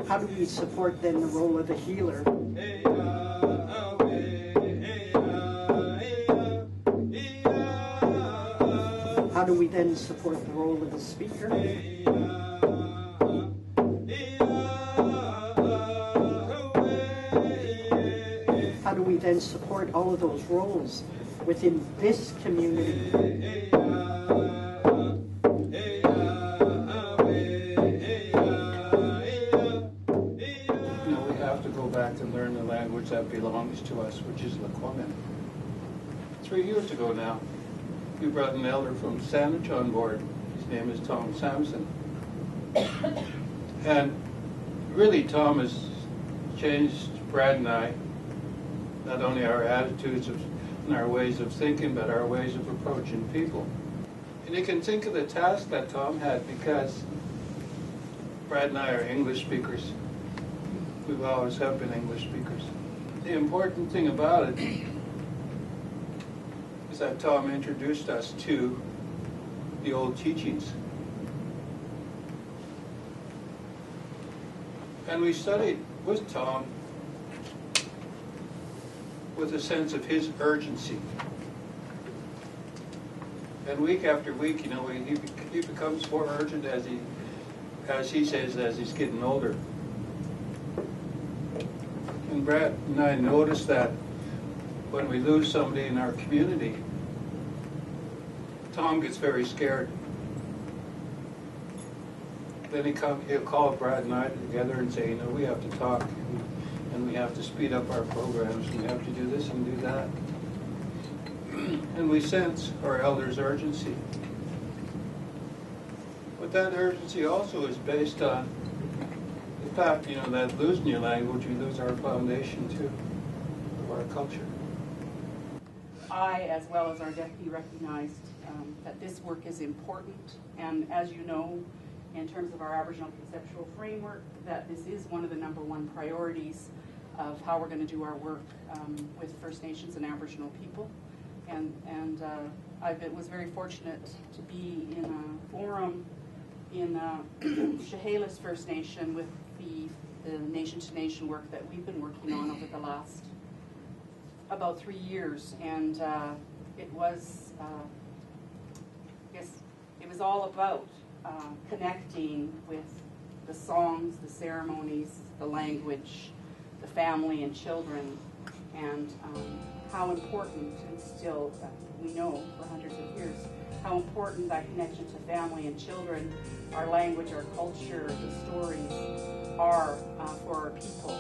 How do we support then the role of the healer? How do we then support the role of the speaker? How do we then support all of those roles within this community? Back and learn the language that belongs to us, which is Lakwomen. 3 years ago now, we brought an elder from Saanich on board. His name is Tom Sampson. And really Tom has changed Brad and I, not only our attitudes and our ways of thinking, but our ways of approaching people. And you can think of the task that Tom had, because Brad and I are English speakers. We've always have been English speakers. The important thing about it is that Tom introduced us to the old teachings. And we studied with Tom with a sense of his urgency. And week after week, you know, he becomes more urgent as he says, as he's getting older. And Brad and I noticed that when we lose somebody in our community, Tom gets very scared. Then he'll call Brad and I together and say, you know, we have to talk, and we have to speed up our programs, and we have to do this and do that. And we sense our elders' urgency. But that urgency also is based on the fact, you know, that losing your language, you lose our foundation too, of our culture. I, as well as our deputy, recognized that this work is important, and as you know, in terms of our Aboriginal conceptual framework, that this is one of the #1 priorities of how we're going to do our work with First Nations and Aboriginal people. And I was very fortunate to be in a forum in Chehalis First Nation with the nation-to-nation work that we've been working on over the last about 3 years, and it was, I guess, it was all about connecting with the songs, the ceremonies, the language, the family and children, and how important, and still we know for hundreds of years, how important that connection to family and children, our language, our culture, the stories are for our people.